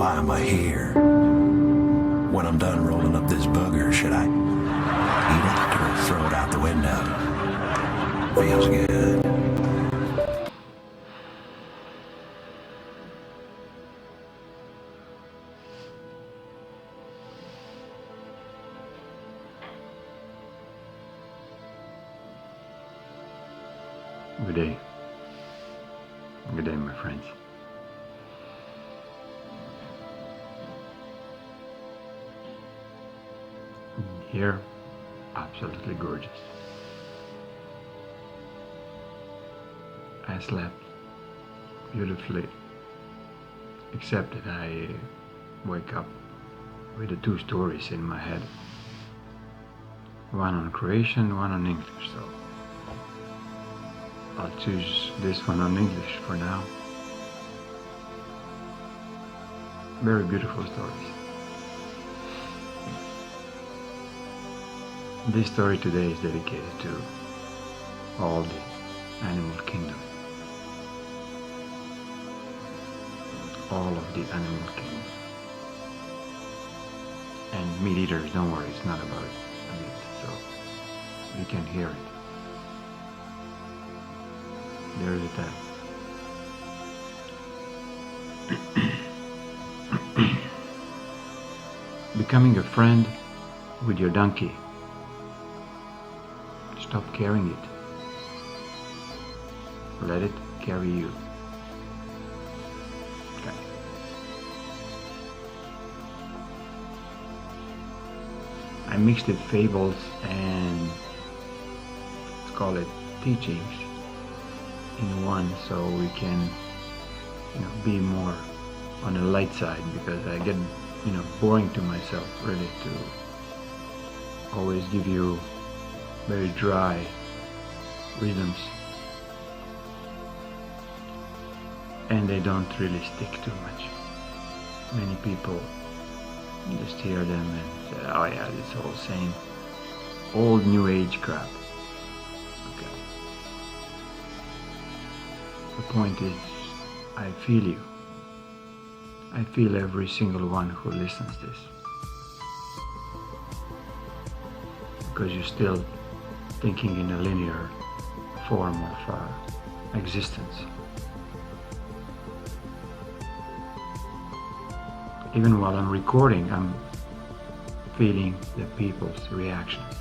Why am I here? When I'm done rolling up this booger, should I eat it or throw it out the window? Feels good. Good day. Good day, my friends. Here, absolutely gorgeous. I slept beautifully, except that I wake up with the two stories in my head. One on Croatian, one on English, so I'll choose this one on English for now. Very beautiful stories. This story today is dedicated to all the animal kingdom. All of the animal kingdom. And meat eaters, don't worry, it's not about meat, so you can hear it. There's a tag. Becoming a friend with your donkey. Stop carrying it. Let it carry you. Okay. I mixed it fables and let's call it teachings in one, so we can, be more on the light side, because I get, boring to myself really to always give you very dry rhythms, and they don't really stick too much. Many people just hear them and say, oh yeah, it's all same old new age crap. Okay. The point is, I feel you. I feel every single one who listens to this, because you're still thinking in a linear form of existence. Even while I'm recording, I'm feeling the people's reactions.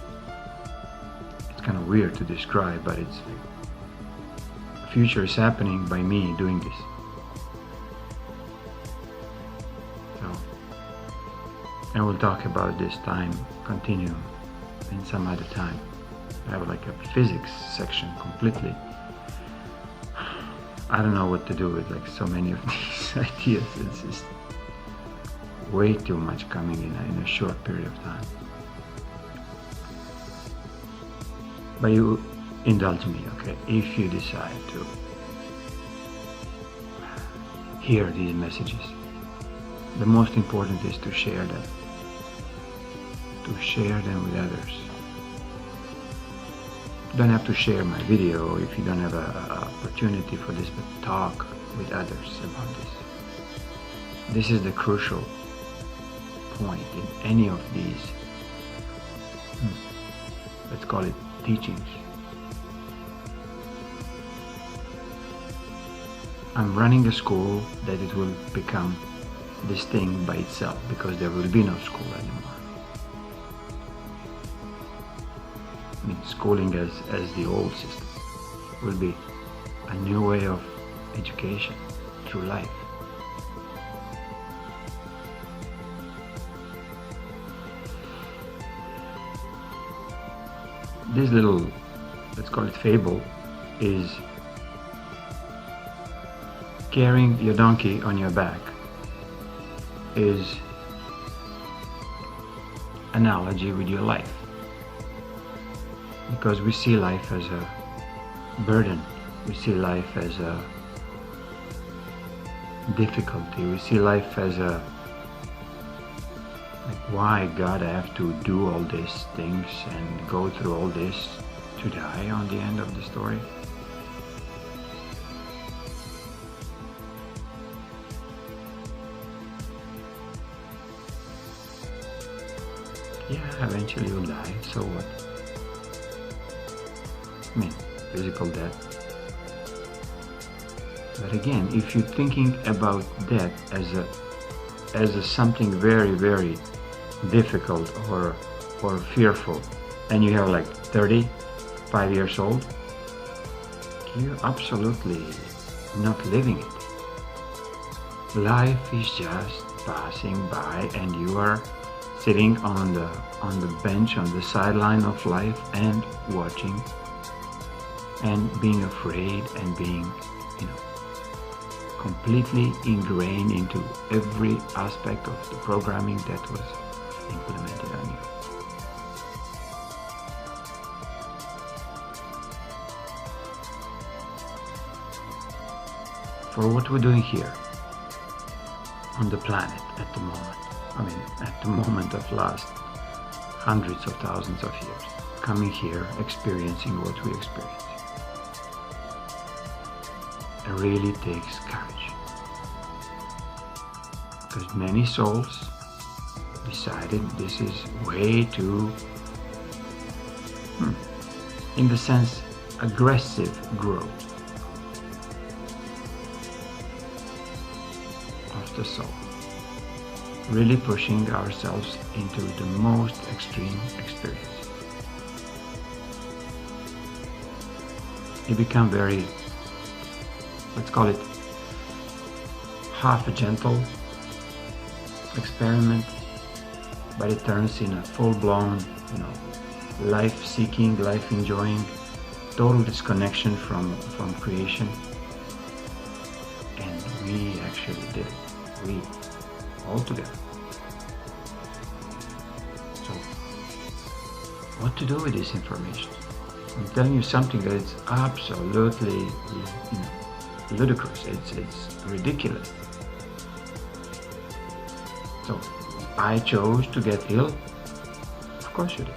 It's kind of weird to describe, but it's the future is happening by me doing this. So, and we'll talk about this time continuum in some other time. I have like a physics section completely. I don't know what to do with like so many of these ideas. It's just way too much coming in a short period of time. But you indulge me, okay? If you decide to hear these messages, the most important is to share them. To share them with others. You don't have to share my video if you don't have an opportunity for this, but talk with others about this. This is the crucial point in any of these, let's call it teachings. I'm running a school that it will become this thing by itself, because there will be no school anymore. I mean, schooling as the old system will be a new way of education through life. This little, let's call it fable, is carrying your donkey on your back is analogy with your life. Because we see life as a burden, we see life as a difficulty, we see life as a, like, why God I have to do all these things and go through all this to die on the end of the story? Yeah, eventually you'll die, so what? I mean, physical death. But again, if you're thinking about death as a something very, very difficult or fearful, and you have like 35 years old, you're absolutely not living it. Life is just passing by, and you are sitting on the bench, on the sideline of life, and watching, and being afraid, and being, completely ingrained into every aspect of the programming that was implemented on you. For what we're doing here on the planet at the moment, at the moment of last hundreds of thousands of years, coming here, experiencing what we experience, it really takes courage, because many souls decided this is way too, in the sense, aggressive growth of the soul, really pushing ourselves into the most extreme experience. It become very, let's call it, half a gentle experiment, but it turns in a full-blown, life-seeking, life-enjoying, total disconnection from creation. And we actually did it. We, all together. So, what to do with this information? I'm telling you something that is absolutely, ludicrous. It's ridiculous. So, I chose to get ill. Of course you did.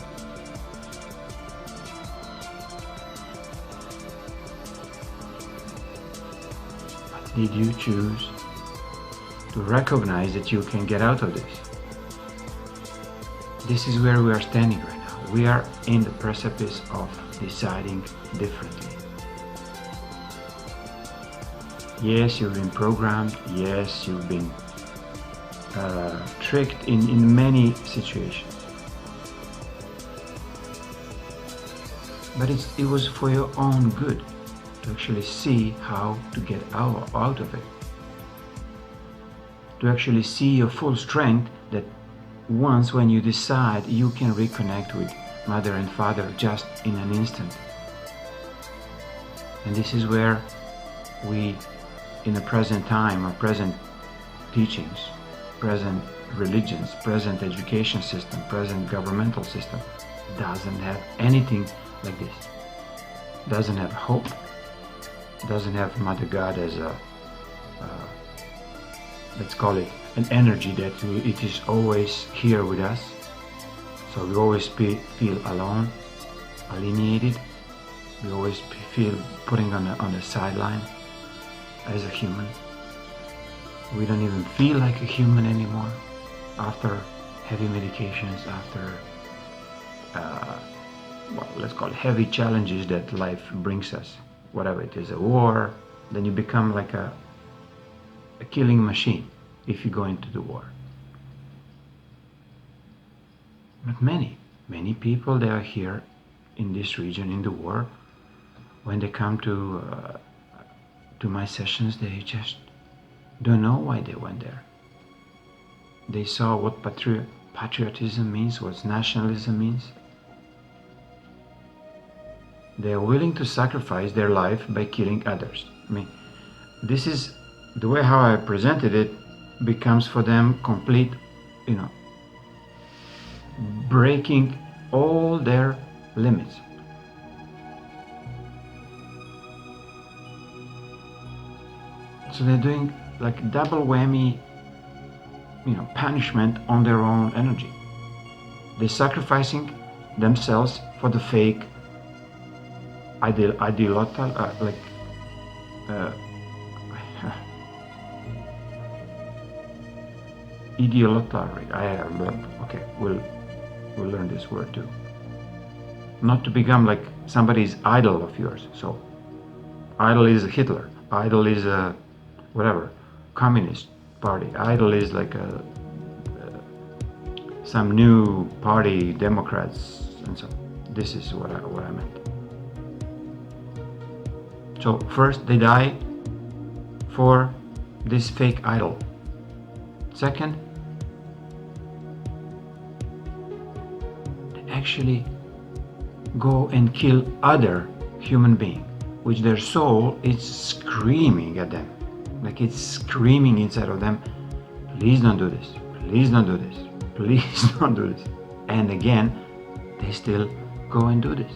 But did you choose to recognize that you can get out of this? This is where we are standing right now. We are in the precipice of deciding differently. Yes, you've been programmed. Yes, you've been tricked in many situations. But it was for your own good to actually see how to get out of it. To actually see your full strength, that once when you decide, you can reconnect with Mother and Father just in an instant. And this is where we, in the present time, or present teachings, present religions, present education system, present governmental system, doesn't have anything like this. Doesn't have hope, doesn't have Mother God as a, let's call it, an energy that it is always here with us. So we always feel alone, alienated. We always feel putting on the sideline as a human. We don't even feel like a human anymore after heavy medications, after let's call it heavy challenges that life brings us. Whatever it is, a war, then you become like a killing machine if you go into the war. But many people, they are here in this region in the war. When they come to my sessions, they just don't know why they went there. They saw what patriotism means, what nationalism means. They are willing to sacrifice their life by killing others. This is the way how I presented it, becomes for them complete, breaking all their limits. So they're doing like double whammy, punishment on their own energy. They're sacrificing themselves for the fake ideological, we learn this word too. Not to become like somebody's idol of yours. So, idol is Hitler. Idol is a whatever, communist party. Idol is like some new party, Democrats, and so. This is what I meant. So first, they die for this fake idol. Second, they actually go and kill other human beings, which their soul is screaming at them. Like it's screaming inside of them, please don't do this, please don't do this, please don't do this. And again, they still go and do this.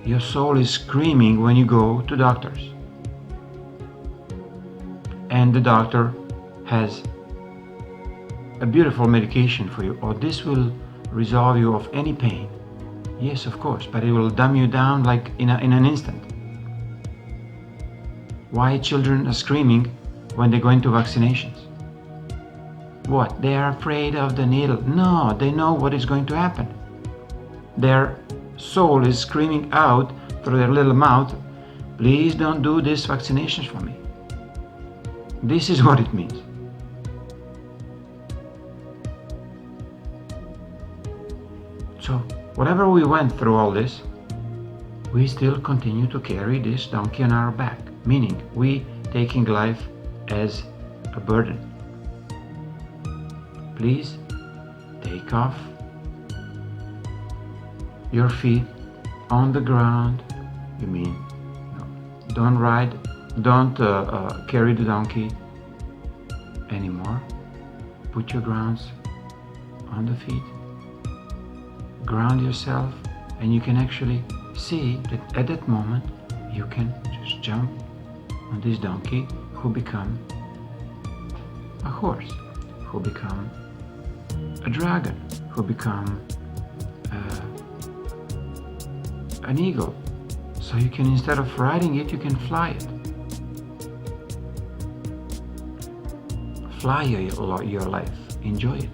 Your soul is screaming when you go to doctors. And the doctor has a beautiful medication for you, or this will resolve you of any pain. Yes, of course, but it will dumb you down like in an instant. Why children are screaming when they go into vaccinations? What? They are afraid of the needle. No, they know what is going to happen. Their soul is screaming out through their little mouth, please don't do this vaccinations for me. This is what it means. So, whatever we went through all this, we still continue to carry this donkey on our back, meaning we taking life as a burden. Please take off your feet on the ground. You mean, no, don't ride, don't carry the donkey anymore. Put your grounds on the feet. Ground yourself, and you can actually see that at that moment you can just jump on this donkey who become a horse, who become a dragon, who become an eagle. So you can, instead of riding it, you can fly it. Fly your life. Enjoy it.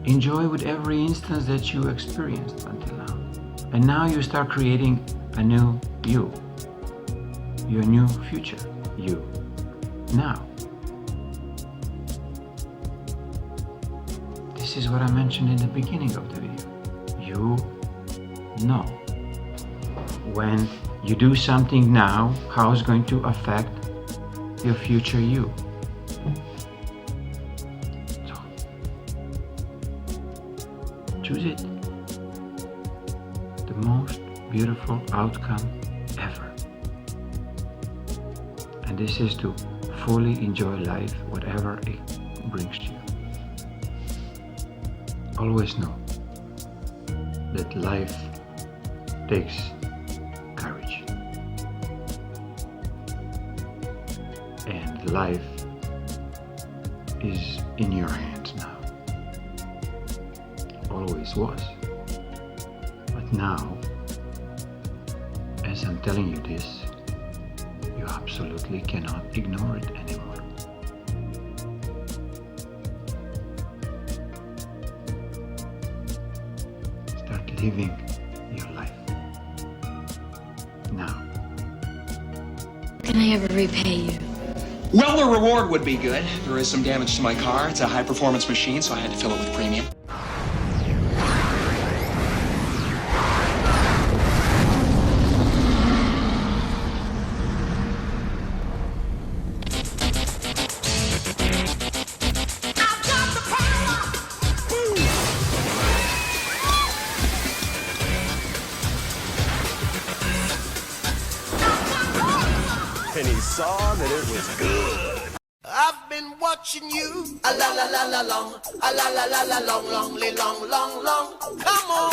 Enjoy with every instance that you experienced until now. And now you start creating a new you. Your new future you. Now. This is what I mentioned in the beginning of the video. You know when you do something now, how it's going to affect your future you. So, choose it. The most beautiful outcome ever. And this is to fully enjoy life, whatever it brings to you. Always know that life takes courage, and life is in your hands now. Always was, but now, as I'm telling you this, you absolutely cannot ignore it anymore. Start living your life now. Can I ever repay you? Well, the reward would be good. There is some damage to my car. It's a high-performance machine, so I had to fill it with premium. And he saw that it was good. I've been watching you, a la la la la long, a la la la la long, long, long, long, long. Come on,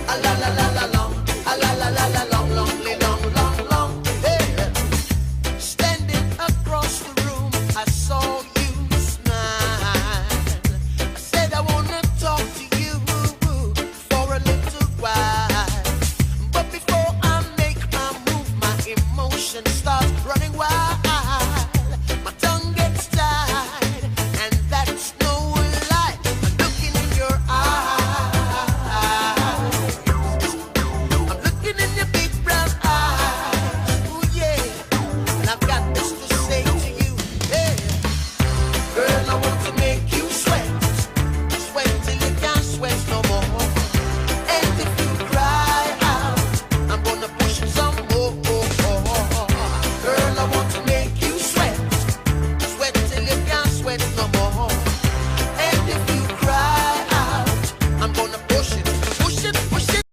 a la la la la long, a la la la la long, long, long.